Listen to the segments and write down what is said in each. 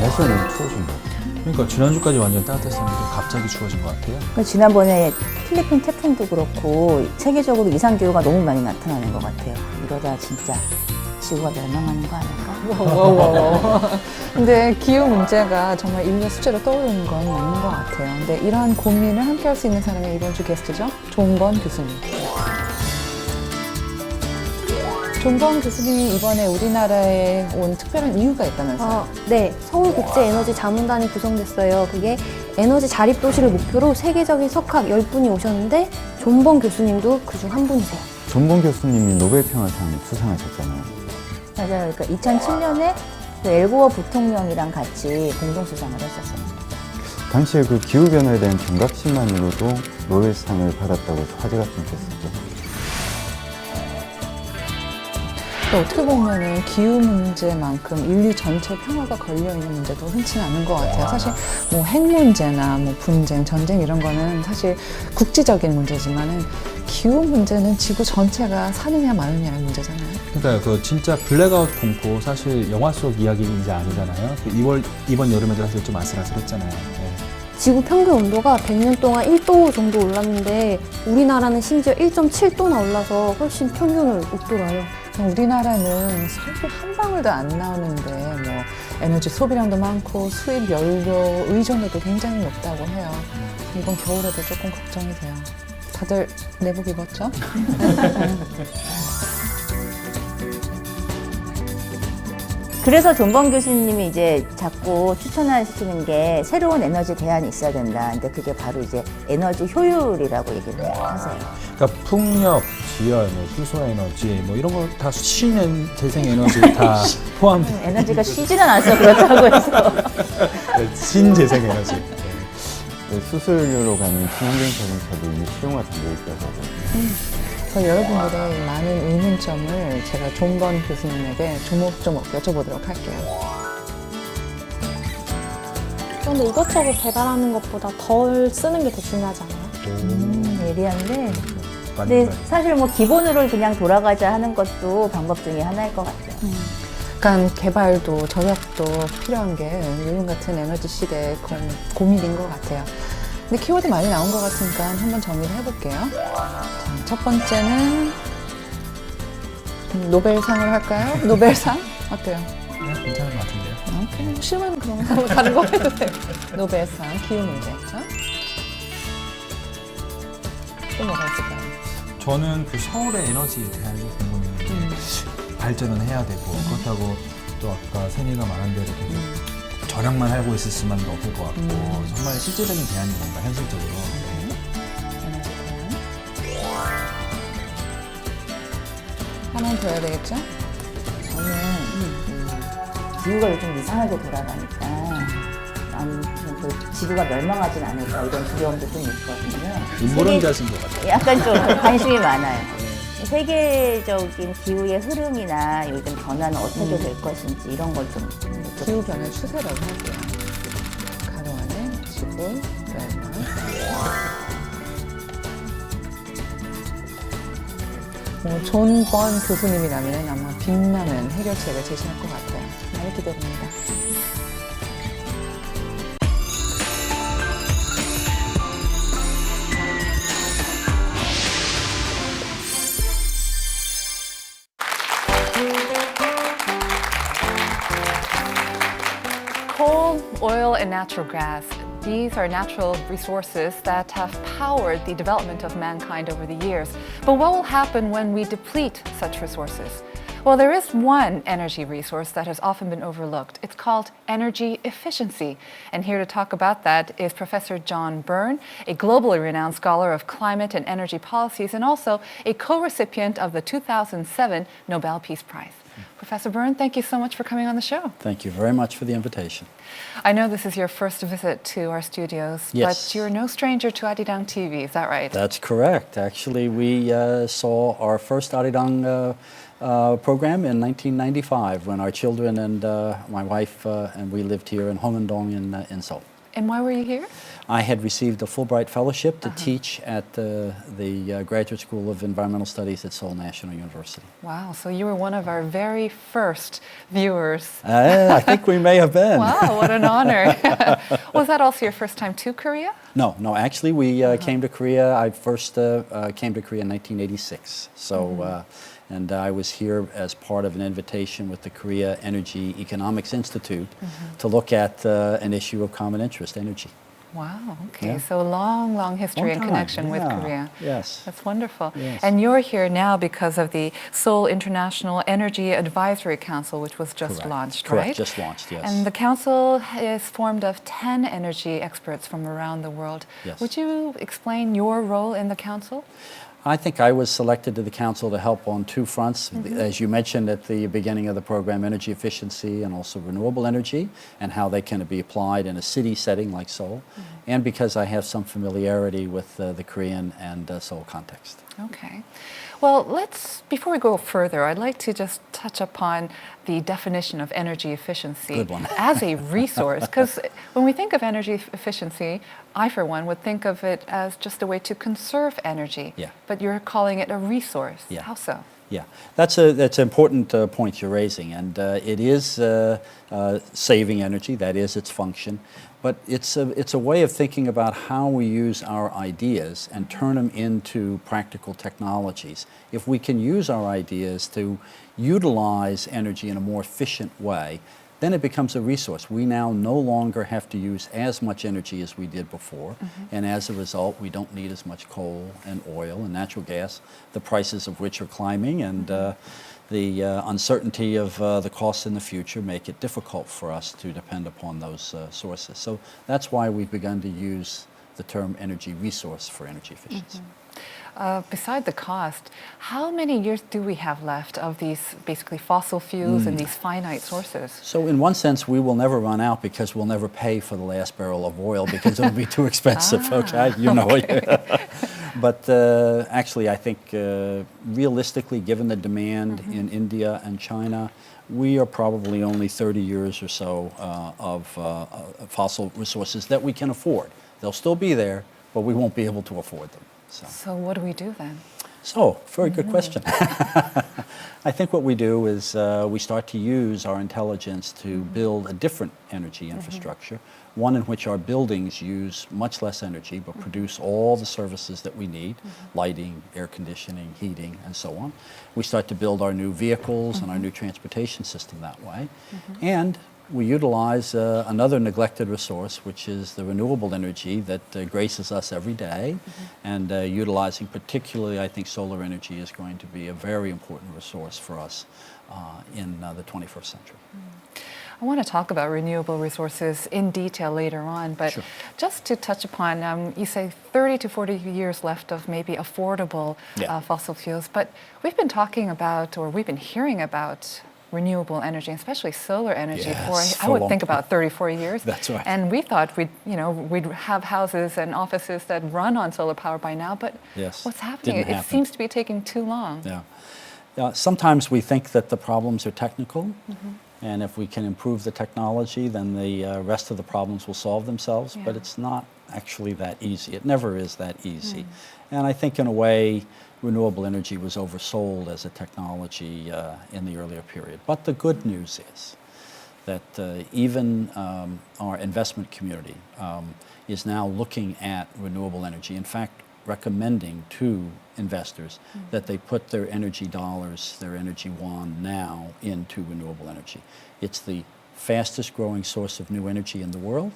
날씨는 추워진 것 같아요. 그러니까 지난주까지 완전 따뜻했었는데 갑자기 추워진 것 같아요. 그러니까 지난번에 필리핀 태풍도 그렇고 세계적으로 이상기후가 너무 많이 나타나는 것 같아요. 이러다 진짜 지구가 멸망하는 거 아닐까? 근데 기후 문제가 정말 인류 수제로 떠오르는 건 맞는 것 같아요. 근데 이러한 고민을 함께 할 수 있는 사람이 이번 주 게스트죠. 존번 교수님. 존번 교수님이 이번에 우리나라에 온 특별한 이유가 있다면서요? 네. 서울국제에너지자문단이 구성됐어요. 그게 에너지 자립도시를 목표로 세계적인 석학 10분이 오셨는데 존번 교수님도 그중 한 분이세요. 존본 교수님이 노벨평화상 수상하셨잖아요. 맞아요. 그러니까 2007년에 그 엘고어 부통령이랑 같이 공동 수상을 했었어요. 당시에 그 기후변화에 대한 경각심만으로도 노벨상을 받았다고 화제가 좀 됐었죠. 어떻게 보면은 기후 문제만큼 인류 전체 평화가 걸려있는 문제도 흔치는 않은 것 같아요. 사실 뭐 핵 문제나 뭐 분쟁, 전쟁 이런 거는 사실 국제적인 문제지만은 기후 문제는 지구 전체가 사느냐 마느냐의 문제잖아요. 그러니까 그 진짜 블랙아웃 공포 사실 영화 속 이야기는 이제 아니잖아요. 이번 여름에도 사실 좀 아슬아슬했잖아요. 네. 지구 평균 온도가 100년 동안 1도 정도 올랐는데 우리나라는 심지어 1.7도나 올라서 훨씬 평균을 웃돌아요. 우리나라는 석유 한 방울도 안 나오는데 뭐 에너지 소비량도 많고 수입 연료 의존도도 굉장히 높다고 해요. 이번 겨울에도 조금 걱정이 돼요. 다들 내복 입었죠? 그래서 존번 교수님이 이제 자꾸 추천하시는 게 새로운 에너지 대안이 있어야 된다. 근데 그게 바로 이제 에너지 효율이라고 얘기를 하세요. 그러니까 풍력, 지열, 뭐 수소에너지 뭐 이런 거 다 신재생에너지 다 포함된 에너지가 쉬지는 않아서 그렇다고 해서. 신재생에너지. 네, 수소연료로 가는 친환경 자동차도 이미 시용화 되어 있다고 하거든요. 그래서 여러분들의 많은 의문점을 제가 존번 교수님에게 조목조목 여쭤보도록 할게요. 그런데 이것저것 개발하는 것보다 덜 쓰는 게 더 중요하지 않아요? 예리한데. 근데 사실 뭐 기본으로 그냥 돌아가자 하는 것도 방법 중에 하나일 것 같아요. 그러니까 개발도 전략도 필요한 게 요즘 같은 에너지 시대의 고민인 것 같아요. 근데 키워드 많이 나온 것 같으니까 한번 정리를 해볼게요. 자, 첫 번째는 노벨상을 할까요? 노벨상? 어때요? 네, 괜찮은 것 같은데요. 오케이, 싫으면 그럼 다른 거 해도 돼요. 노벨상, 기후 문제죠. 또 뭐가 있을까요? 저는 그 서울의 에너지 대안이 공부는 발전은 해야 되고 그렇다고 또 아까 세미가 말한 대로 계속 절약만 하고 있을 수만도 없을 것 같고 정말 실질적인 대안이 뭔가 현실적으로. 에너지 대안. 하나는 더 해야 되겠죠? 저는 기후가 요즘 이상하게 돌아가니까 그 지구가 멸망하진 않을까 이런 두려움도 좀 있거든요. 인물론자신 것 같아요. 약간 좀 관심이 많아요. 세계적인 기후의 흐름이나 요즘 변화는 어떻게 될 것인지 이런 걸 좀 기후변화 추세라고 할게요. 가로안에 지구 멸망. 존번 교수님이라면 아마 빛나는 해결책을 제시할 것 같아요. 많이 기대됩니다. Coal, oil, and natural gas. These are natural resources that have powered the development of mankind over the years. But what will happen when we deplete such resources? Well, there is one energy resource that has often been overlooked. It's called energy efficiency. And here to talk about that is Professor John Byrne, a globally renowned scholar of climate and energy policies and also a co-recipient of the 2007 Nobel Peace Prize. Professor Byrne, thank you so much for coming on the show. Thank you very much for the invitation. I know this is your first visit to our studios, Yes. but you're no stranger to Arirang TV, is that right? That's correct. Actually, we saw our first Arirang program in 1995 when our children and my wife and we lived here in Hongandong in Seoul. And why were you here? I had received a Fulbright Fellowship to teach at the Graduate School of Environmental Studies at Seoul National University. Wow, so you were one of our very first viewers. I think we may have been. Wow, what an honor. Was that also your first time to Korea? No, actually we came to Korea. I first came to Korea in 1986. So, and I was here as part of an invitation with the Korea Energy Economics Institute to look at an issue of common interest, energy. Wow, okay. Yeah. So long history Long and time, connection with yeah, Korea. yes. That's wonderful. Yes. And you're here now because of the Seoul International Energy Advisory Council, which was just Correct. launched, Correct, right? just launched, yes. And the council is formed of 10 energy experts from around the world. Yes. Would you explain your role in the council? I think I was selected to the council to help on two fronts. As you mentioned at the beginning of the program, energy efficiency and also renewable energy and how they can be applied in a city setting like Seoul. And because I have some familiarity with the Korean and Seoul context. Okay. Well, before we go further, I'd like to just touch upon the definition of energy efficiency Good one. as a resource. Because when we think of energy efficiency, I, for one, would think of it as just a way to conserve energy. Yeah. But you're calling it a resource. Yeah. How so? Yeah, that's an important point you're raising, and it is saving energy. That is its function, but it's a way of thinking about how we use our ideas and turn them into practical technologies. If we can use our ideas to utilize energy in a more efficient way, then it becomes a resource. We now no longer have to use as much energy as we did before, and as a result, we don't need as much coal and oil and natural gas, the prices of which are climbing, and the uncertainty of the costs in the future make it difficult for us to depend upon those sources. So that's why we've begun to use the term energy resource for energy efficiency. Beside the cost, how many years do we have left of these basically fossil fuels and these finite sources? So in one sense, we will never run out because we'll never pay for the last barrel of oil because it'll be too expensive, okay? You know it. But actually, I think realistically, given the demand in India and China, we are probably only 30 years or so of fossil resources that we can afford. They'll still be there, but we won't be able to afford them. So what do we do then? So, very good question. I think what we do is we start to use our intelligence to build a different energy infrastructure, one in which our buildings use much less energy but produce all the services that we need, lighting, air conditioning, heating, and so on. We start to build our new vehicles and our new transportation system that way. And we utilize another neglected resource, which is the renewable energy that graces us every day. And utilizing particularly, I think solar energy is going to be a very important resource for us in the 21st century. I want to talk about renewable resources in detail later on, but just to touch upon, you say 30 to 40 years left of maybe affordable fossil fuels, but we've been talking about, or we've been hearing about renewable energy, especially solar energy, for I would think about 30, 40 years. That's right. And we thought we'd have houses and offices that run on solar power by now, but what's happening? Didn't It happen. seems to be taking too long. Sometimes we think that the problems are technical, and if we can improve the technology, then the rest of the problems will solve themselves, but it's not actually that easy. It never is that easy. And I think in a way, renewable energy was oversold as a technology in the earlier period. But the good news is that even our investment community is now looking at renewable energy. In fact, recommending to investors that they put their energy dollars, their energy won now into renewable energy. It's the fastest growing source of new energy in the world,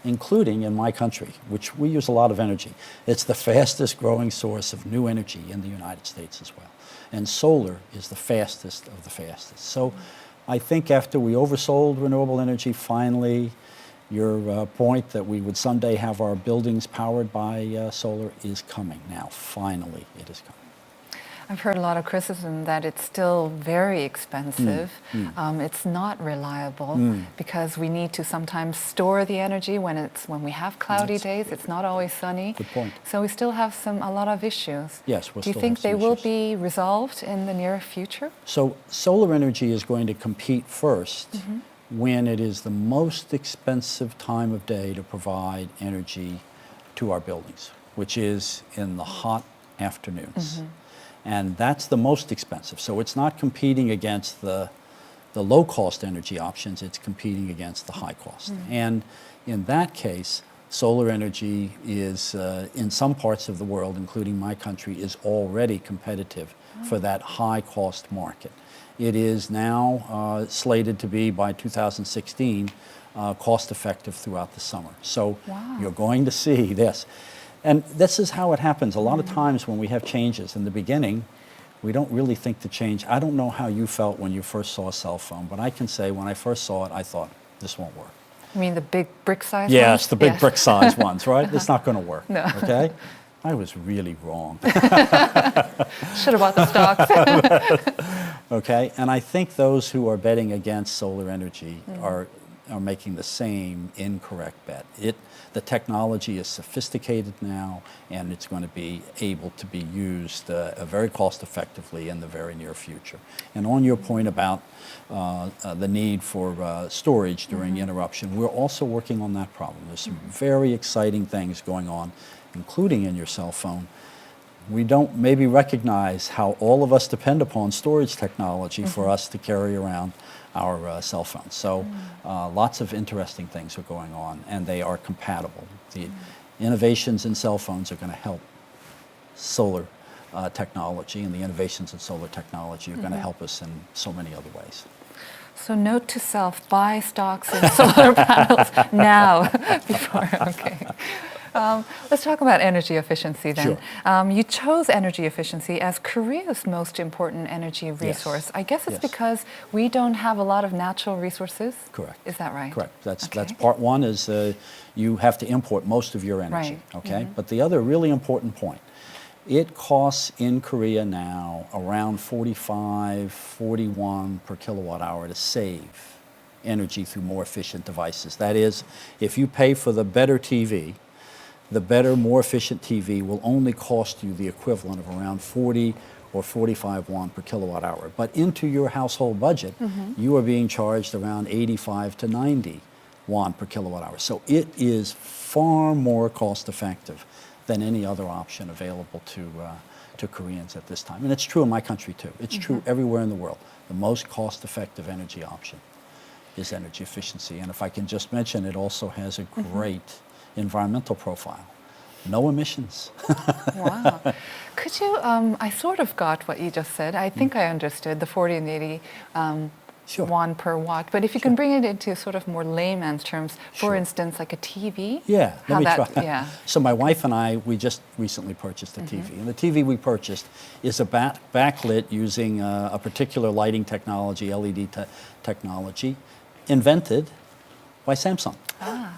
including in my country, which we use a lot of energy. It's the fastest growing source of new energy in the United States as well. And solar is the fastest of the fastest. So I think after we oversold renewable energy, finally, your point that we would someday have our buildings powered by solar is coming now. Finally, it is coming. I've heard a lot of criticism that it's still very expensive. It's not reliable because we need to sometimes store the energy when we have cloudy days. It's not always sunny. Good point. So we still have a lot of issues. Yes, we'll Do you still think have some they will issues. be resolved in the near future? So solar energy is going to compete first when it is the most expensive time of day to provide energy to our buildings, which is in the hot afternoons. And that's the most expensive. So it's not competing against the low-cost energy options, it's competing against the high cost. And in that case, solar energy is, in some parts of the world, including my country, is already competitive for that high-cost market. It is now slated to be, by 2016, cost-effective throughout the summer. So you're going to see this. And this is how it happens. A lot of times when we have changes in the beginning, we don't really think the change. I don't know how you felt when you first saw a cell phone, but I can say when I first saw it, I thought, this won't work. You mean the big brick size Yes, ones? the big brick size ones, right? It's not going to work. No. Okay? I was really wrong. Should have bought the stocks. Okay? And I think those who are betting against solar energy are making the same incorrect bet. The technology is sophisticated now, and it's going to be able to be used very cost effectively in the very near future. And on your point about the need for storage during interruption, we're also working on that problem. There's some very exciting things going on, including in your cell phone. We don't maybe recognize how all of us depend upon storage technology for us to carry around our cell phones. So lots of interesting things are going on, and they are compatible. The innovations in cell phones are going to help solar technology, and the innovations in solar technology are going to help us in so many other ways. So note to self, buy stocks in solar panels now before, okay. Let's talk about energy efficiency then. Sure. You chose energy efficiency as Korea's most important energy resource. Yes. I guess it's Yes. because we don't have a lot of natural resources. Correct. Is that right? Correct. That's Okay. part one is you have to import most of your energy. Right. Okay. But the other really important point, it costs in Korea now around 45, 41 per kilowatt hour to save energy through more efficient devices. That is, if you pay for the better TV, the better, more efficient TV will only cost you the equivalent of around 40 or 45 won per kilowatt hour. But into your household budget, you are being charged around 85 to 90 won per kilowatt hour. So it is far more cost effective than any other option available to Koreans at this time. And it's true in my country too. It's true everywhere in the world. The most cost effective energy option is energy efficiency. And if I can just mention, it also has a great environmental profile. No emissions. Wow. Could you, I sort of got what you just said. I think I understood the 40 and 80 Sure. won per watt. But if you can bring it into sort of more layman's terms, for Sure. instance, like a TV. Yeah, How let me that- try. yeah. So my wife and I, we just recently purchased a TV. And the TV we purchased is a backlit using a particular lighting technology, LED technology, invented by Samsung,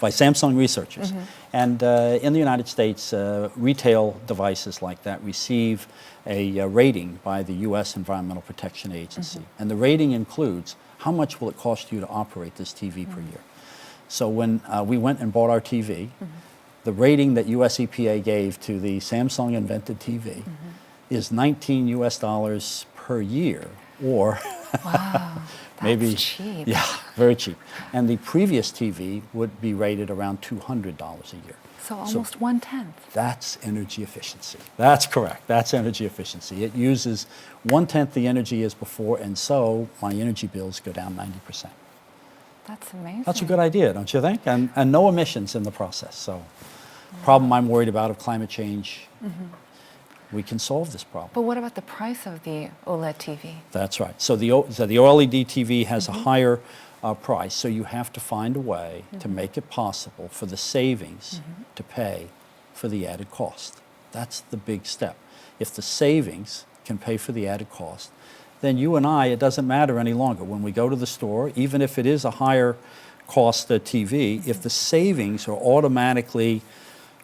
by Samsung researchers. And in the United States, retail devices like that receive a rating by the U.S. Environmental Protection Agency. And the rating includes how much will it cost you to operate this TV per year. So when we went and bought our TV, the rating that US EPA gave to the Samsung invented TV is $19 US per year, or Wow. maybe cheap. Yeah, very cheap. And the previous TV would be rated around $200 a year. So almost 1/10. That's energy efficiency. That's correct. That's energy efficiency. It uses 1/10 the energy as before, and so my energy bills go down 90%. That's amazing. That's a good idea, don't you think? And no emissions in the process. So, problem I'm worried about of climate change, we can solve this problem. But what about the price of the OLED TV? That's right. So the OLED TV has a higher price, so you have to find a way to make it possible for the savings to pay for the added cost. That's the big step. If the savings can pay for the added cost, then you and I, it doesn't matter any longer. When we go to the store, even if it is a higher cost TV, if the savings are automatically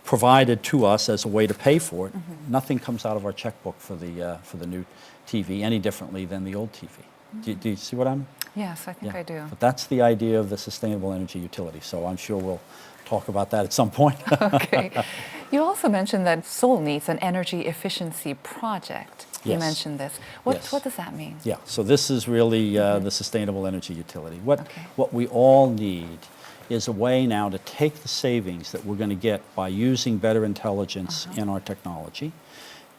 provided to us as a way to pay for it, nothing comes out of our checkbook for the new TV any differently than the old TV. Do you see what I'm? Yes, I think I do. But that's the idea of the sustainable energy utility. So I'm sure we'll talk about that at some point. Okay. You also mentioned that Seoul needs an energy efficiency project. You Yes. mentioned this. Yes. What does that mean? Yeah, so this is really the sustainable energy utility. Okay. What we all need is a way now to take the savings that we're going to get by using better intelligence in our technology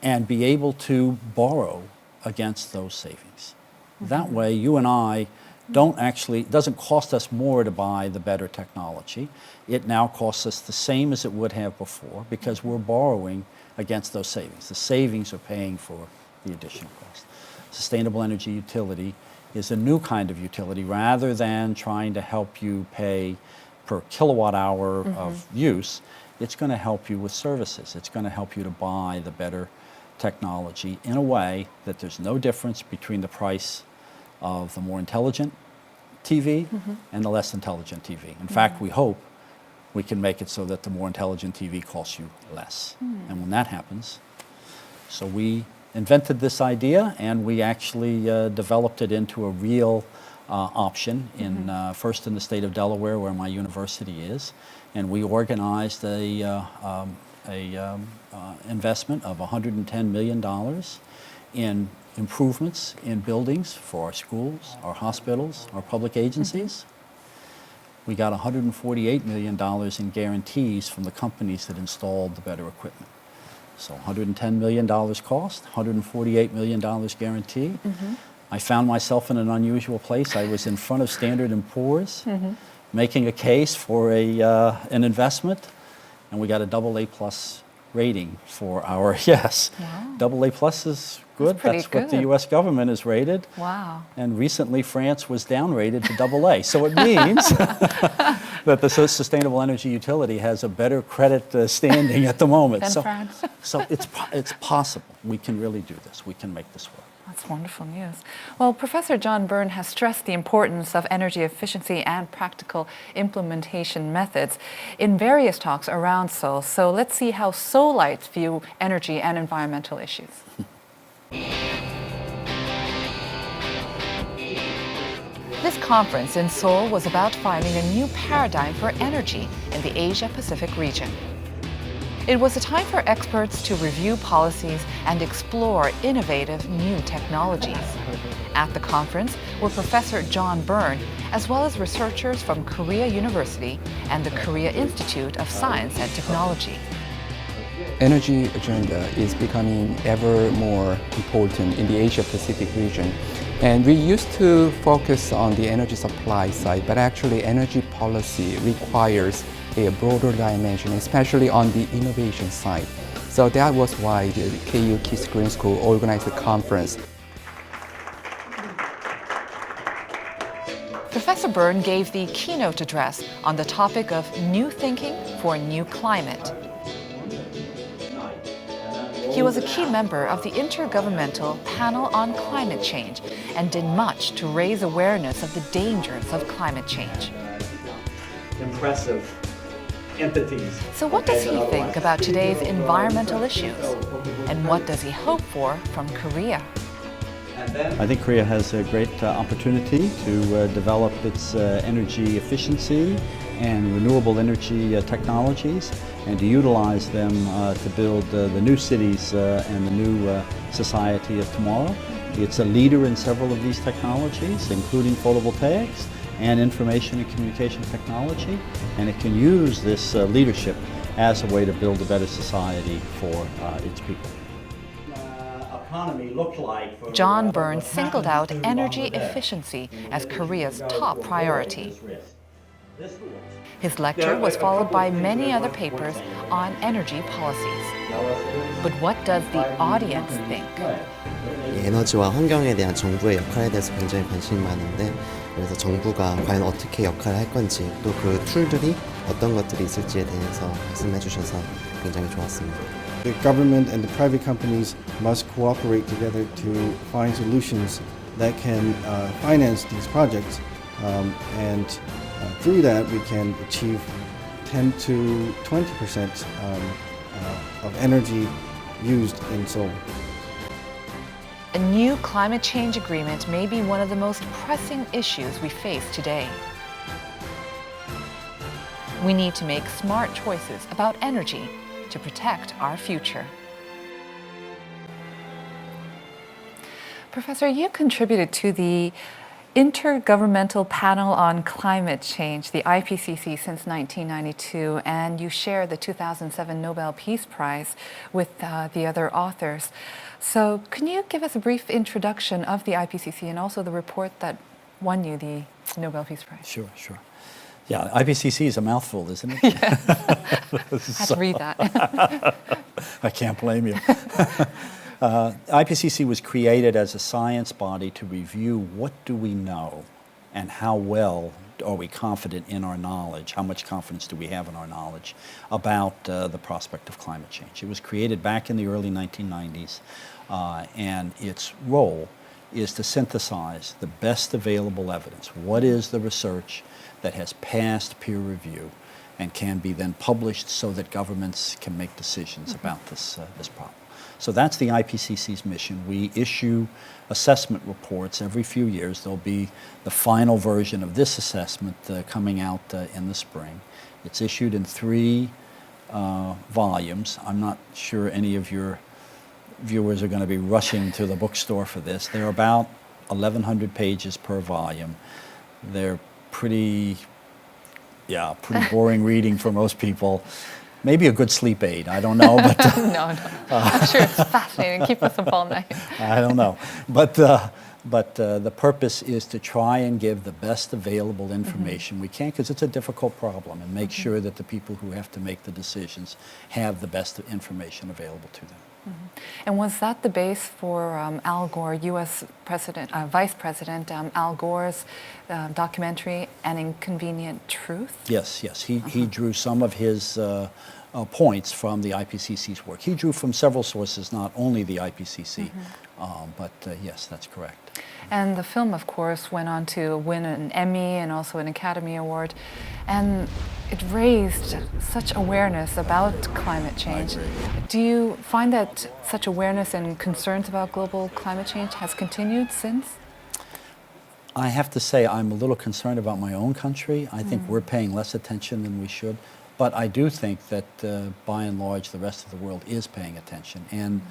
and be able to borrow against those savings. That way, you and I don't actually, it doesn't cost us more to buy the better technology. It now costs us the same as it would have before because we're borrowing against those savings. The savings are paying for the additional cost. Sustainable energy utility is a new kind of utility rather than trying to help you pay per kilowatt hour of use. It's going to help you with services. It's going to help you to buy the better technology in a way that there's no difference between the price of the more intelligent TV and the less intelligent TV. In fact, we hope we can make it so that the more intelligent TV costs you less. And when that happens, so we invented this idea and we actually developed it into a real option in first in the state of Delaware where my university is, and we organized a investment of $110 million in improvements in buildings for our schools, our hospitals, our public agencies. We got $148 million in guarantees from the companies that installed the better equipment. So $110 million cost, $148 million guarantee. I found myself in an unusual place. I was in front of Standard & Poor's making a case for an investment, and we got a AA+ rating for our, yes. Wow. AA+ is good. pretty That's what the good. U.S. government is rated. Wow. And recently France was downgraded to AA. So it means that the sustainable energy utility has a better credit standing at the moment. Than So, France. so it's possible. We can really do this. We can make this work. That's wonderful news. Well, Professor John Byrne has stressed the importance of energy efficiency and practical implementation methods in various talks around Seoul. So let's see how Seoulites view energy and environmental issues. This conference in Seoul was about finding a new paradigm for energy in the Asia-Pacific region. It was a time for experts to review policies and explore innovative new technologies. At the conference were Professor John Byrne, as well as researchers from Korea University and the Korea Institute of Science and Technology. Energy agenda is becoming ever more important in the Asia-Pacific region. And we used to focus on the energy supply side, but actually energy policy requires a broader dimension, especially on the innovation side. So that was why the KU Kids Green School organized the conference. Professor Byrne gave the keynote address on the topic of new thinking for a new climate. He was a key member of the Intergovernmental Panel on Climate Change and did much to raise awareness of the dangers of climate change. Impressive entities. So what does he think about today's environmental issues? And what does he hope for from Korea? I think Korea has a great opportunity to develop its energy efficiency and renewable energy technologies and to utilize them to build the new cities and the new society of tomorrow. It's a leader in several of these technologies, including photovoltaics and information and communication technology, and it can use this leadership as a way to build a better society for its people. John Byrne singled out energy efficiency as Korea's top priority. His lecture was followed by many other papers on energy policies. But what does the audience think? 에너지와 환경에 대한 정부의 역할에 대해서 굉장히 관심이 많은데, 그래서 정부가 과연 어떻게 역할을 할 건지, 또 그 툴들이 어떤 것들이 있을지에 대해서 말씀해 주셔서 굉장히 좋았습니다. The government and the private companies must cooperate together to find solutions that can finance these projects, and through that we can achieve 10 to 20% of energy used in Seoul. A new climate change agreement may be one of the most pressing issues we face today. We need to make smart choices about energy to protect our future. Professor, you contributed to the Intergovernmental Panel on Climate Change, the IPCC, since 1992, and you shared the 2007 Nobel Peace Prize with the other authors. So can you give us a brief introduction of the IPCC and also the report that won you the Nobel Peace Prize? Sure, sure. Yeah, IPCC is a mouthful, isn't it? Yes. I had to read that. I can't blame you. IPCC was created as a science body to review what do we know and how well are we confident in our knowledge, how much confidence do we have in our knowledge about the prospect of climate change. It was created back in the early 1990s, and its role is to synthesize the best available evidence. What is the research that has passed peer review and can be then published so that governments can make decisions about this problem. So that's the IPCC's mission. We issue assessment reports every few years. There'll be the final version of this assessment coming out in the spring. It's issued in 3 volumes. I'm not sure any of your viewers are going to be rushing to the bookstore for this. They're about 1,100 pages per volume. They're pretty boring reading for most people. Maybe a good sleep aid, I don't know. But, no. I'm sure it's fascinating. Keep us up all night. I don't know. But the purpose is to try and give the best available information we can, because it's a difficult problem, and make sure that the people who have to make the decisions have the best information available to them. And was that the base for Al Gore, U.S. Vice President Al Gore's documentary, An Inconvenient Truth? Yes. He drew some of his points from the IPCC's work. He drew from several sources, not only the IPCC, but yes, that's correct. And the film, of course, went on to win an Emmy and also an Academy Award. And it raised such awareness about climate change. Do you find that such awareness and concerns about global climate change has continued since? I have to say I'm a little concerned about my own country. I think we're paying less attention than we should. But I do think that by and large the rest of the world is paying attention. And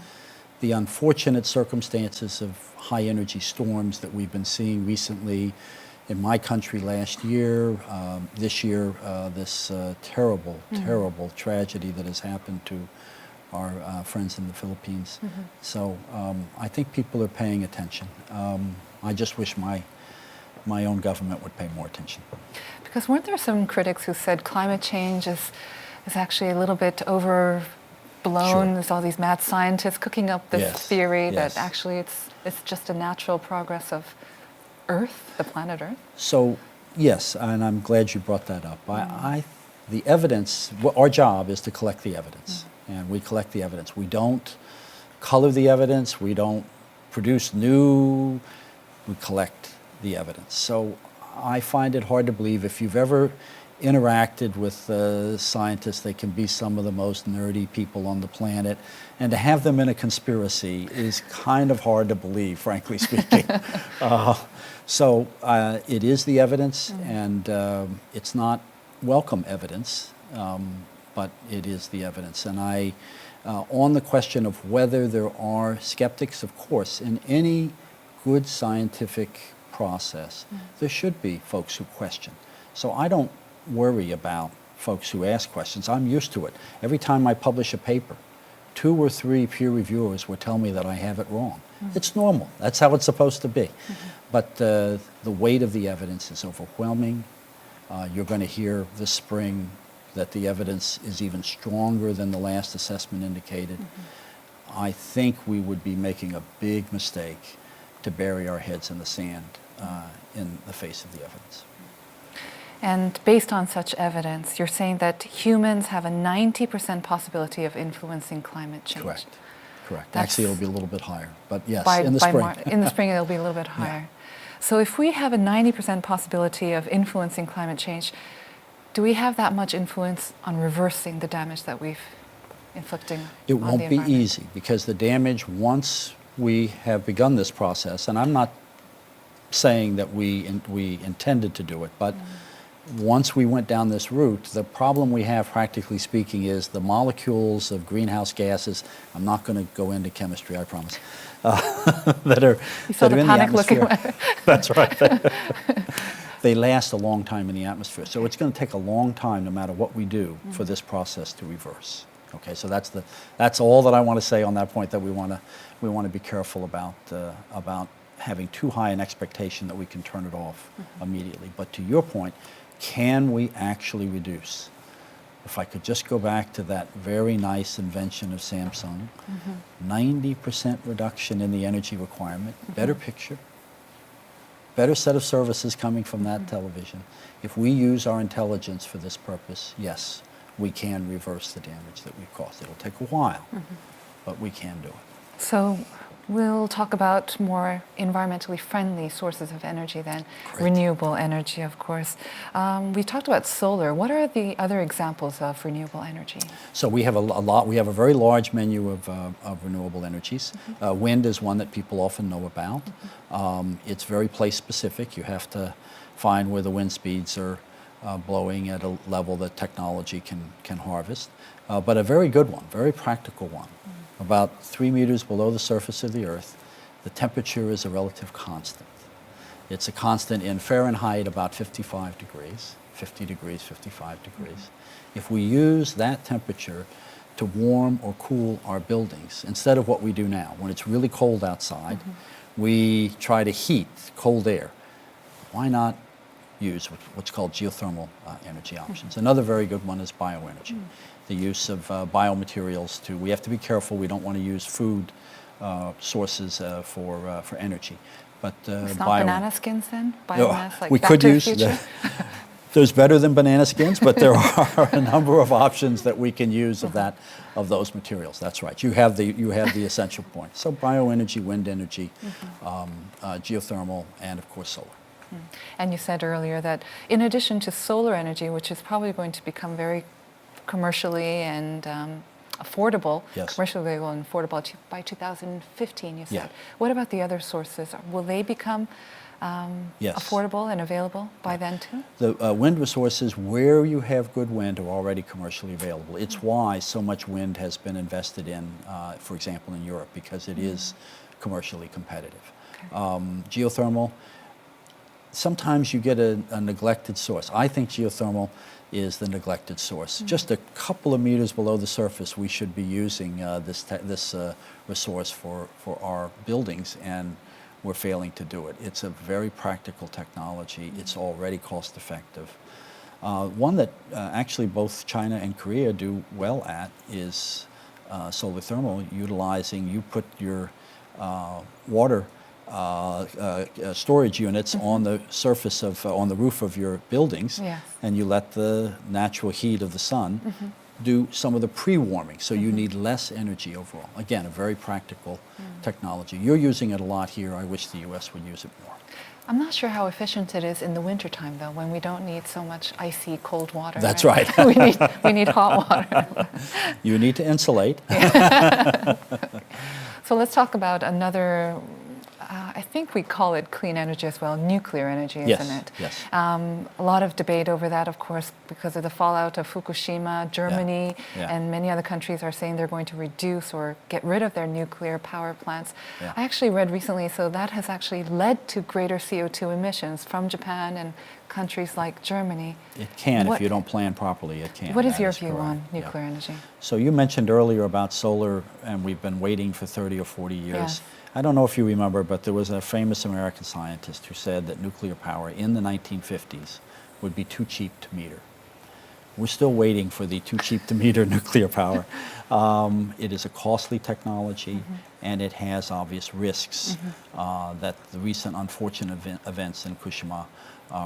the unfortunate circumstances of high energy storms that we've been seeing recently in my country last year, this year, this terrible tragedy that has happened to our friends in the Philippines. So I think people are paying attention. I just wish my own government would pay more attention. Because weren't there some critics who said climate change is actually a little bit overblown? Sure. There's all these mad scientists cooking up this theory that actually it's just a natural progress of Earth, the planet Earth? So, yes, and I'm glad you brought that up. The evidence, our job is to collect the evidence, and we collect the evidence. We don't color the evidence, we don't produce new, we collect the evidence. So I find it hard to believe, if you've ever interacted with scientists, they can be some of the most nerdy people on the planet, and to have them in a conspiracy is kind of hard to believe, frankly speaking. So it is the evidence, and it's not welcome evidence, but it is the evidence. And on the question of whether there are skeptics, of course, in any good scientific process, there should be folks who question. So I don't worry about folks who ask questions. I'm used to it. Every time I publish a paper, 2 or 3 peer reviewers will tell me that I have it wrong. It's normal. That's how it's supposed to be. But the weight of the evidence is overwhelming. You're going to hear this spring that the evidence is even stronger than the last assessment indicated. I think we would be making a big mistake to bury our heads in the sand in the face of the evidence. And based on such evidence, you're saying that humans have a 90% possibility of influencing climate change. Correct. Actually, it'll be a little bit higher, but yes, in in the spring. In the spring, it'll be a little bit higher. So if we have a 90% possibility of influencing climate change, do we have that much influence on reversing the damage that we've inflicting on the environment? It won't be easy, because the damage, once we have begun this process, and I'm not saying that we intended to do it, but once we went down this route, the problem we have, practically speaking, is the molecules of greenhouse gases. I'm not going to go into chemistry, I promise. That are You saw that the are in panic the look in atmosphere. That's right. They last a long time in the atmosphere, so it's going to take a long time, no matter what we do, for this process to reverse. Okay, so that's all that I want to say on that point. That we want to be careful about having too high an expectation that we can turn it off immediately. But to your point, can we actually reduce? If I could just go back to that very nice invention of Samsung, 90% reduction in the energy requirement, better picture, better set of services coming from that television. If we use our intelligence for this purpose, yes, we can reverse the damage that we've caused. It'll take a while, but we can do it. So we'll talk about more environmentally friendly sources of energy then. Great. Renewable energy, of course. We talked about solar. What are the other examples of renewable energy? So we have a lot. We have a very large menu of renewable energies. Wind is one that people often know about. It's very place specific. You have to find where the wind speeds are blowing at a level that technology can harvest. But a very good one, very practical one. About 3 meters below the surface of the Earth, the temperature is a relative constant. It's a constant in Fahrenheit, about 55 degrees, 50 degrees, 55 degrees. If we use that temperature to warm or cool our buildings, instead of what we do now, when it's really cold outside, we try to heat cold air. Why not use what's called geothermal energy options? Another very good one is bioenergy. The use of biomaterials we have to be careful. We don't want to use food sources for energy. But It's not banana skins then? Biomass, like we Back could to the use Future? There's better than banana skins, but there are a number of options that we can use of those materials. That's right. You have the essential point. So bioenergy, wind energy, geothermal, and of course solar. And you said earlier that in addition to solar energy, which is probably going to become very commercially and affordable, Yes. commercially available and affordable by 2015, you said. Yeah. What about the other sources? Will they become Yes. affordable and available by then too? The wind resources, where you have good wind, are already commercially available. It's why so much wind has been invested in, for example, in Europe, because it is commercially competitive. Geothermal, sometimes you get a neglected source. I think geothermal is the neglected source. Just a couple of meters below the surface, we should be using this resource for our buildings, and we're failing to do it. It's a very practical technology. It's already cost effective. One that actually both China and Korea do well at is solar thermal, utilizing, you put your water storage units on the surface on the roof of your buildings, Yes. and you let the natural heat of the sun do some of the pre-warming, so you need less energy overall. Again, a very practical technology. You're using it a lot here. I wish the U.S. would use it more. I'm not sure how efficient it is in the wintertime, though, when we don't need so much icy cold water. That's right. we need hot water. You need to insulate. So let's talk about another, I think we call it clean energy as well, nuclear energy, isn't Yes, it? yes. A lot of debate over that, of course, because of the fallout of Fukushima. Germany Yeah. and many other countries are saying they're going to reduce or get rid of their nuclear power plants. Yeah. I actually read recently, so that has actually led to greater CO2 emissions from Japan and countries like Germany. It can, What- if you don't plan properly, it can. What is That your view correct. on Yeah. nuclear energy? So you mentioned earlier about solar, and we've been waiting for 30 or 40 years. Yes. I don't know if you remember, but there was a famous American scientist who said that nuclear power in the 1950s would be too cheap to meter. We're still waiting for the too cheap to meter nuclear power. It is a costly technology, and it has obvious risks that the recent unfortunate events in Fukushima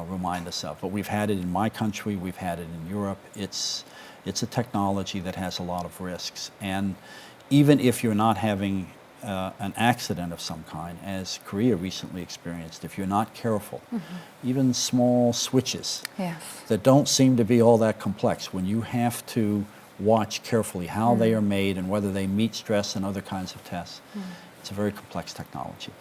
remind us of. But we've had it in my country, we've had it in Europe. It's a technology that has a lot of risks. And even if you're not having an accident of some kind, as Korea recently experienced, if you're not careful, even small switches Yes. that don't seem to be all that complex, when you have to watch carefully how they are made and whether they meet stress and other kinds of tests, it's a very complex technology.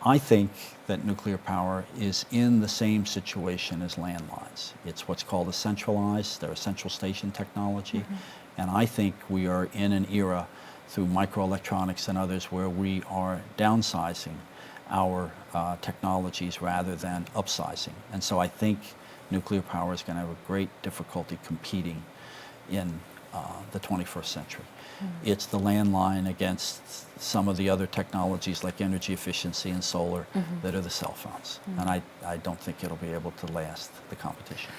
I think that nuclear power is in the same situation as landlines. It's what's called a centralized or central station technology. And I think we are in an era through microelectronics and others where we are downsizing our technologies rather than upsizing. And so I think nuclear power is going to have a great difficulty competing in the 21st century. It's the landline against some of the other technologies like energy efficiency and solar that are the cell phones. And I don't think it'll be able to last the competition.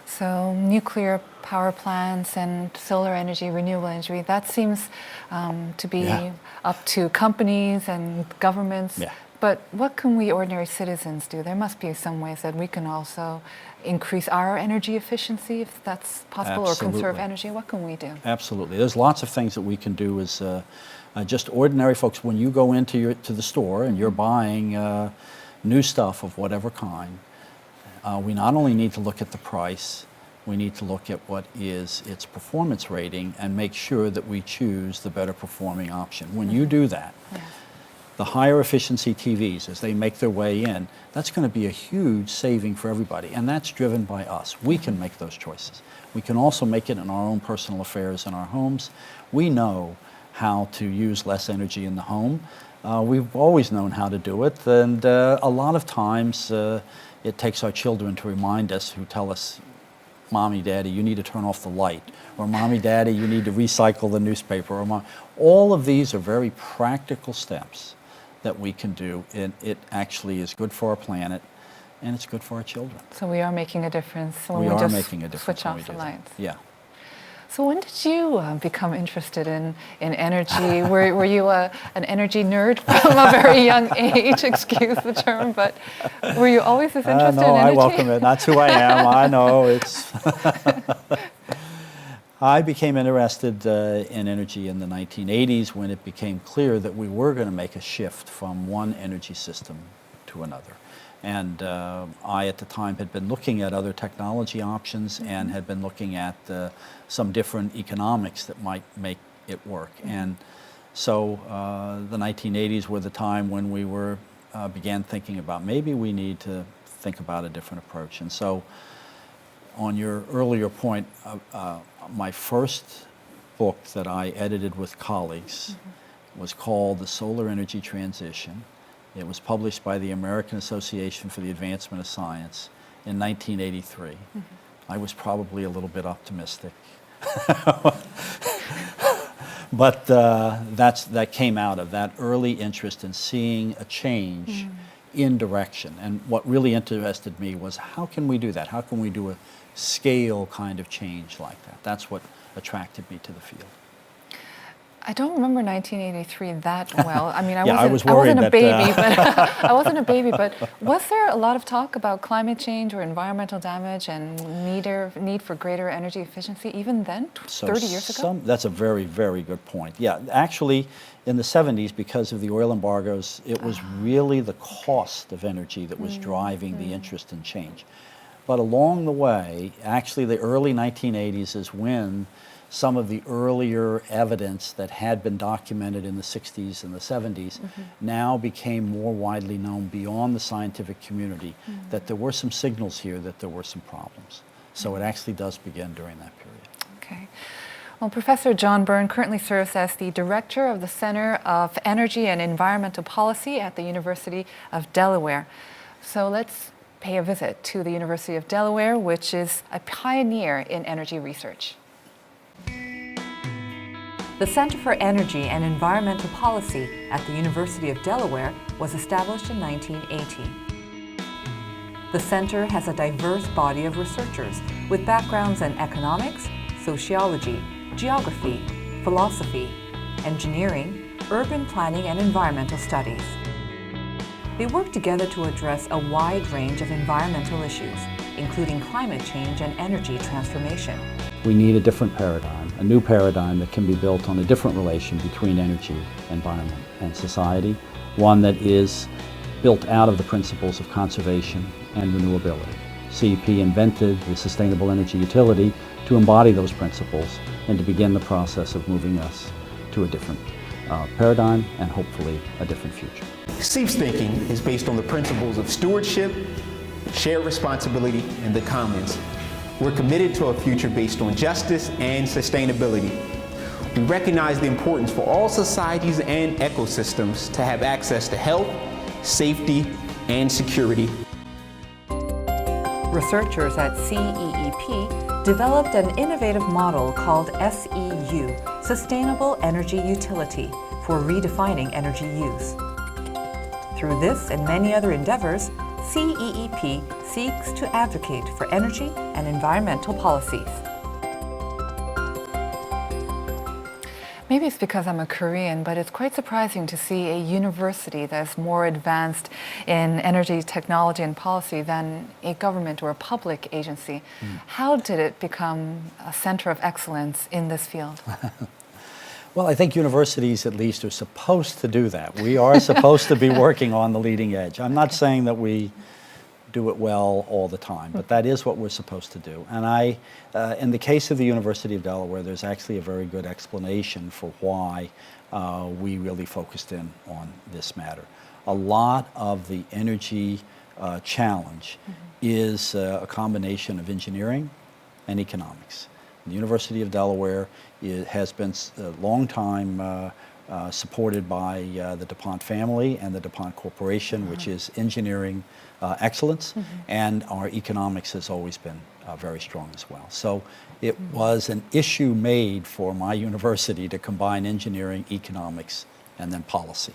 So nuclear power plants and solar energy, renewable energy, that seems to be up to companies and governments. Yeah. But what can we ordinary citizens do? There must be some ways that we can also increase our energy efficiency, if that's possible, or conserve energy. What can we do? Absolutely. There's lots of things that we can do as just ordinary folks. When you go into the store and you're buying new stuff of whatever kind, we not only need to look at the price, we need to look at what is its performance rating and make sure that we choose the better performing option. When you do that, the higher efficiency TVs, as they make their way in, that's going to be a huge saving for everybody, and that's driven by us. We can make those choices. We can also make it in our own personal affairs in our homes. We know how to use less energy in the home. We've always known how to do it, and a lot of times it takes our children to remind us, who tell us, Mommy, Daddy, you need to turn off the light, or Mommy, Daddy, you need to recycle the newspaper, or all of these are very practical steps that we can do, and it actually is good for our planet, and it's good for our children. So we are making a difference when We we are just making a difference switch when we off the do that. lights. Yeah. So when did you become interested in energy? Were you an energy nerd from a very young age? Excuse the term, but were you always as interested No, in energy? I welcome it. That's who I am. I know it's. I became interested in energy in the 1980s when it became clear that we were going to make a shift from one energy system to another. And I, at the time, had been looking at other technology options and had been looking at some different economics that might make it work. And so the 1980s were the time when we were began thinking about maybe we need to think about a different approach. And so on your earlier point, my first book that I edited with colleagues was called The Solar Energy Transition. It was published by the American Association for the Advancement of Science in 1983. I was probably a little bit optimistic. But that came out of that early interest in seeing a change in direction. And what really interested me was, how can we do that? How can we do a scale kind of change like that? That's what attracted me to the field. I don't remember 1983 that well. I mean, I was worried wasn't a that, baby, but I wasn't a baby. But was there a lot of talk about climate change or environmental damage and need for greater energy efficiency even then, 30 years ago? That's a very, very good point. Yeah, actually, in the 70s, because of the oil embargoes, it was really the cost of energy that was driving the interest in change. But along the way, actually, the early 1980s is when some of the earlier evidence that had been documented in the 60s and the 70s now became more widely known beyond the scientific community, that there were some signals here that there were some problems. So it actually does begin during that period. Okay. Well, Professor John Byrne currently serves as the director of the Center of Energy and Environmental Policy at the University of Delaware. So let's pay a visit to the University of Delaware, which is a pioneer in energy research. The Center for Energy and Environmental Policy at the University of Delaware was established in 1980. The center has a diverse body of researchers with backgrounds in economics, sociology, geography, philosophy, engineering, urban planning, and environmental studies. They work together to address a wide range of environmental issues, including climate change and energy transformation. We need a different paradigm, a new paradigm that can be built on a different relation between energy, environment, and society, one that is built out of the principles of conservation and renewability. CEP invented the Sustainable Energy Utility to embody those principles and to begin the process of moving us to a different paradigm and hopefully a different future. SEU's thinking is based on the principles of stewardship, shared responsibility, and the commons. We're committed to a future based on justice and sustainability. We recognize the importance for all societies and ecosystems to have access to health, safety, and security. Researchers at CEEP developed an innovative model called SEU, Sustainable Energy Utility, for redefining energy use. Through this and many other endeavors, CEEP seeks to advocate for energy and environmental policies. Maybe it's because I'm a Korean, but it's quite surprising to see a university that's more advanced in energy technology and policy than a government or a public agency. How did it become a center of excellence in this field? Well, I think universities at least are supposed to do that. We are supposed to be working on the leading edge. I'm not saying that we do it well all the time, but that is what we're supposed to do. And in the case of the University of Delaware, there's actually a very good explanation for why we really focused in on this matter. A lot of the energy challenge is a combination of engineering and economics. The University of Delaware has been a long time supported by the DuPont family and the DuPont Corporation, which is engineering excellence, and our economics has always been very strong as well. So it was an issue made for my university to combine engineering, economics, and then policy.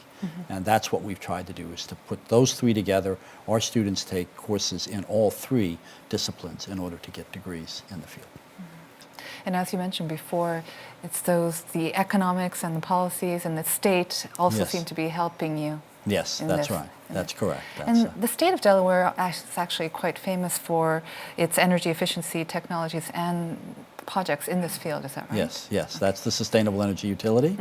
And that's what we've tried to do, is to put those three together. Our students take courses in all three disciplines in order to get degrees in the field. And as you mentioned before, it's the economics and the policies and the state also seem to be helping you. Yes, that's right. That's correct. And the state of Delaware is actually quite famous for its energy efficiency technologies and projects in this field, is that right? Yes, yes. That's the Sustainable Energy Utility.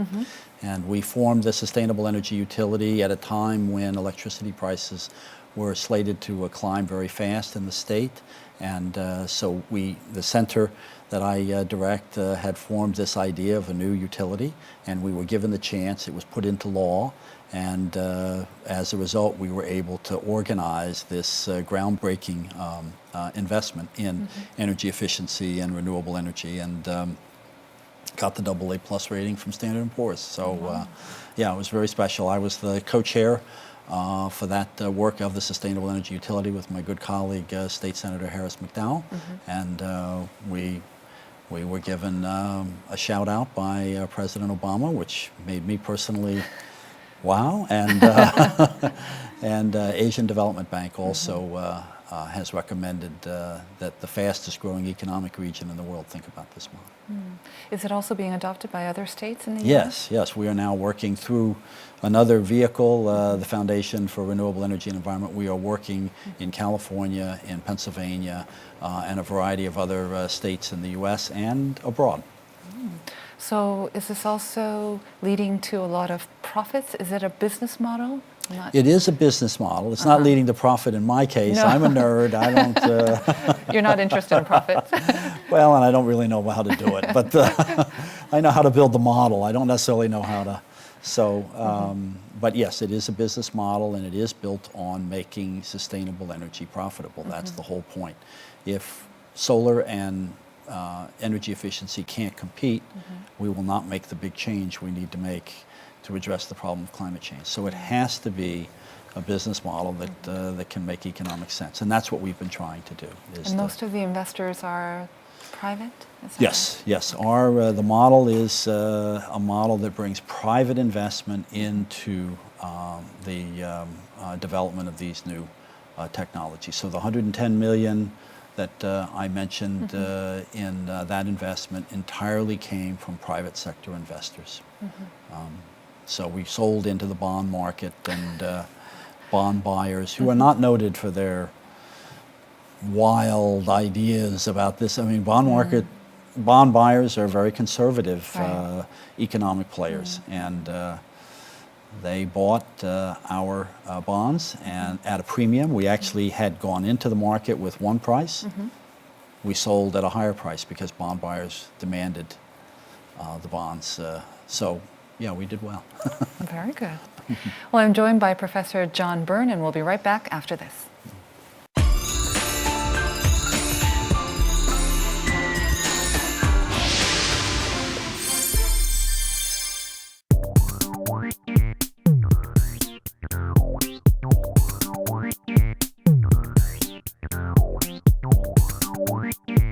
And we formed the Sustainable Energy Utility at a time when electricity prices were slated to climb very fast in the state. And so the center that I direct had formed this idea of a new utility, and we were given the chance. It was put into law, and as a result, we were able to organize this groundbreaking investment in energy efficiency and renewable energy, and got the AA+ rating from Standard & Poor's. So yeah, it was very special. I was the co-chair for that work of the Sustainable Energy Utility with my good colleague, State Senator Harris McDowell, and we were given a shout out by President Obama, which made me personally wow, and and Asian Development Bank also has recommended that the fastest growing economic region in the world think about this model. Is it also being adopted by other states in the U.S.? Yes, we are now working through another vehicle, the Foundation for Renewable Energy and Environment. We are working in California, in Pennsylvania, and a variety of other states in the U.S. and abroad. So is this also leading to a lot of profits? Is it a business model? It is a business model. It's not leading to profit in my case. No. I'm a nerd. I don't... You're not interested in profits? Well, and I don't really know how to do it. But I know how to build the model. I don't necessarily know how to... So, but yes, it is a business model, and it is built on making sustainable energy profitable. That's the whole point. If solar and energy efficiency can't compete, we will not make the big change we need to make to address the problem of climate change. So it has to be a business model that that can make economic sense, and that's what we've been trying to do. And most of the investors are private? Yes, yes. Our the model is a model that brings private investment into the development of these new technologies. So the 110 million that I mentioned in that investment entirely came from private sector investors. So we sold into the bond market, and bond buyers who are not noted for their wild ideas about this. I mean, bond buyers are very conservative economic players, and they bought our bonds and at a premium. We actually had gone into the market with one price. We sold at a higher price because bond buyers demanded the bonds. So yeah, we did well. Very good. Well, I'm joined by Professor John Byrne, and we'll be right back after this.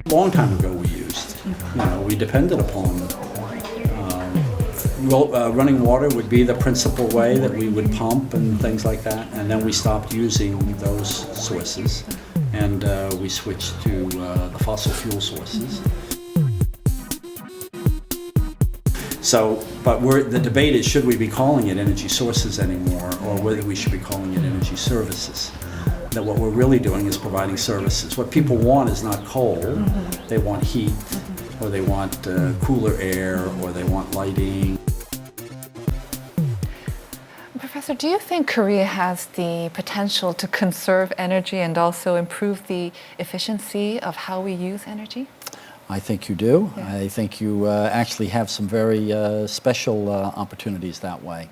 A long time ago we used, we depended upon running water would be the principal way that we would pump and things like that, and then we stopped using those sources and we switched to the fossil fuel sources. So, but the debate is, should we be calling it energy sources anymore, or whether we should be calling it energy services? That what we're really doing is providing services. What people want is not coal, they want heat, or they want cooler air, or they want lighting. Professor, do you think Korea has the potential to conserve energy and also improve the efficiency of how we use energy? I think you do. Yeah. I think you actually have some very special opportunities that way.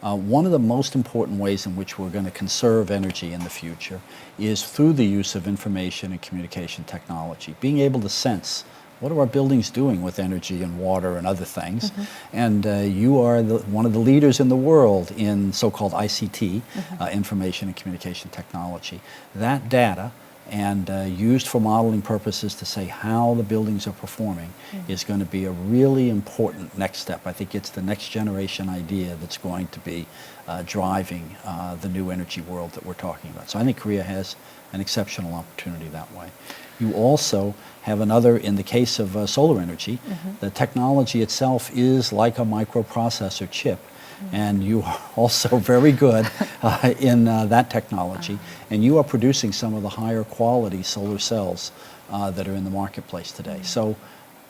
One of the most important ways in which we're going to conserve energy in the future is through the use of information and communication technology, being able to sense what are our buildings doing with energy and water and other things. And you are one of the leaders in the world in so-called ICT, information and communication technology. That data, and used for modeling purposes to say how the buildings are performing, is going to be a really important next step. I think it's the next generation idea that's going to be driving the new energy world that we're talking about. So I think Korea has an exceptional opportunity that way. You also have another, in the case of solar energy, the technology itself is like a microprocessor chip. And you are also very good in that technology, and you are producing some of the higher quality solar cells that are in the marketplace today. So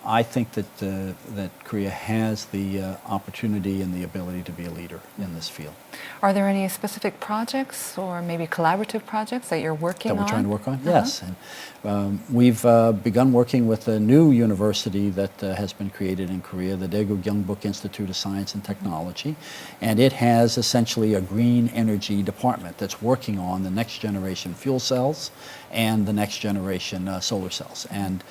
I think that Korea has the opportunity and the ability to be a leader in this field. Are there any specific projects or maybe collaborative projects that you're working on? That we're trying to work on? Yes. And, we've begun working with a new university that has been created in Korea, the Daegu Gyeongbuk Institute of Science and Technology, and it has essentially a green energy department that's working on the next generation fuel cells and the next generation solar cells. And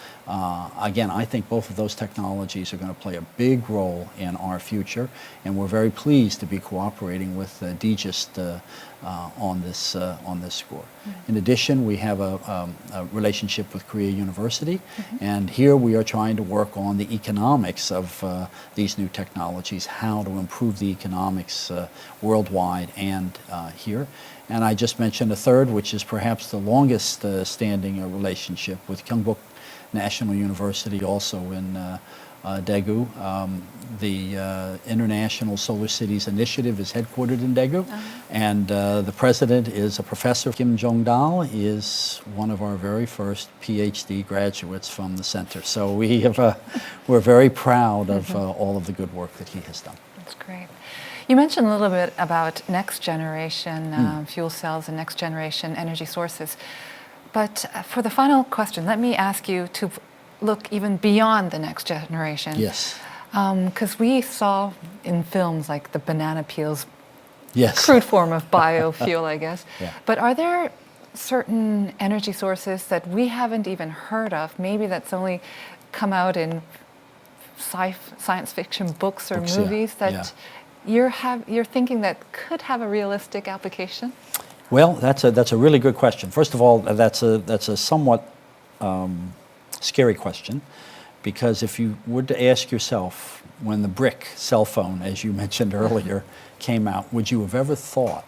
again, I think both of those technologies are going to play a big role in our future, and we're very pleased to be cooperating with DGIST on this score. In addition, we have a relationship with Korea University, and here we are trying to work on the economics of these new technologies, how to improve the economics worldwide and here. And I just mentioned a third, which is perhaps the longest standing relationship with Gyeongbuk National University, also in Daegu. The International Solar Cities Initiative is headquartered in Daegu, and the president is a professor. Kim Jong-dal is one of our very first PhD graduates from the center. So we're very proud of all of the good work that he has done. That's great. You mentioned a little bit about next generation fuel cells and next generation energy sources. But for the final question, let me ask you to look even beyond the next generation. Yes. Because we saw in films like the banana peels, yes, crude form of biofuel, I guess. Yeah. But are there certain energy sources that we haven't even heard of, maybe that's only come out in science fiction books or movies that you're thinking that could have a realistic application? Well, that's a really good question. First of all, that's a somewhat scary question, because if you were to ask yourself, when the brick cell phone, as you mentioned earlier, came out, would you have ever thought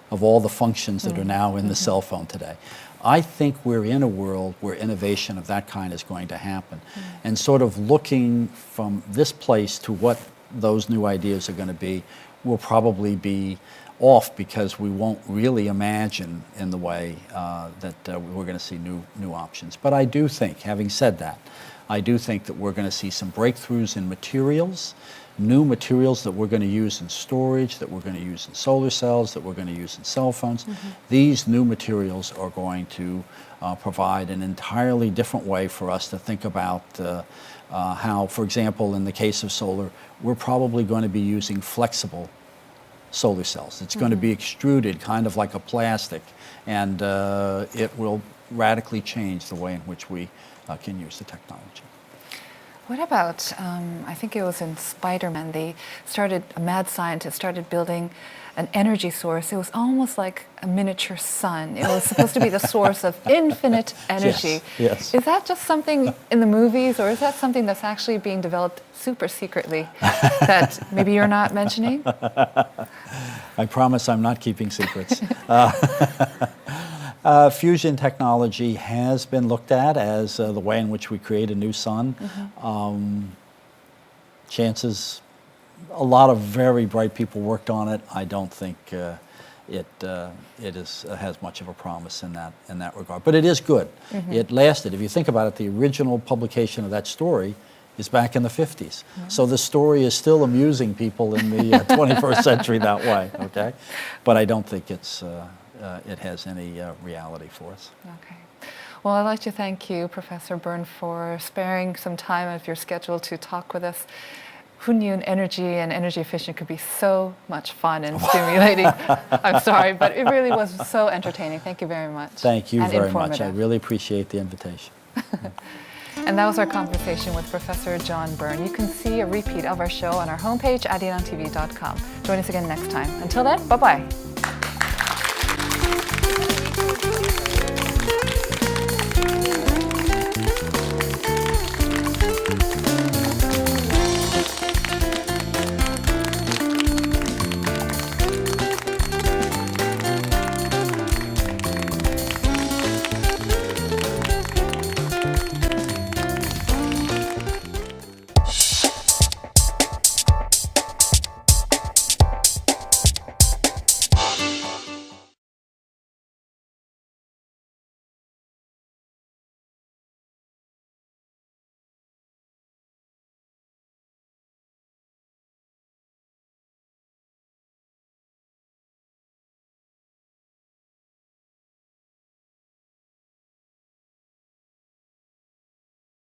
of all the functions that are now in the cell phone today? I think we're in a world where innovation of that kind is going to happen. And sort of looking from this place to what those new ideas are going to be will probably be off, because we won't really imagine in the way that we're going to see new options. But I do think, having said that, I do think that we're going to see some breakthroughs in materials, new materials that we're going to use in storage, that we're going to use in solar cells, that we're going to use in cell phones. These new materials are going to provide an entirely different way for us to think about how, for example, in the case of solar, we're probably going to be using flexible solar cells. It's going to be extruded kind of like a plastic, and it will radically change the way in which we can use the technology. What about, I think it was in Spider-Man, a mad scientist started building an energy source. It was almost like a miniature sun. It was supposed to be the source of infinite energy. Yes. Is that just something in the movies, or is that something that's actually being developed super secretly that maybe you're not mentioning? I promise I'm not keeping secrets. Fusion technology has been looked at as the way in which we create a new sun. Chances, a lot of very bright people worked on it. I don't think it has much of a promise in that regard. But it is good. It lasted. If you think about it, the original publication of that story is back in the 50s. So the story is still amusing people in the 21st century that way. Okay, but I don't think it has any reality for us. Okay. Well, I'd like to thank you, Professor Byrne, for sparing some time of your schedule to talk with us. Who knew energy and energy efficient could be so much fun and stimulating? I'm sorry, but it really was so entertaining. Thank you very much. Thank you and very informative. much. I really appreciate the invitation. And that was our conversation with Professor John Byrne. You can see a repeat of our show on our homepage, arirangtv.com. Join us again next time. Until then, bye-bye.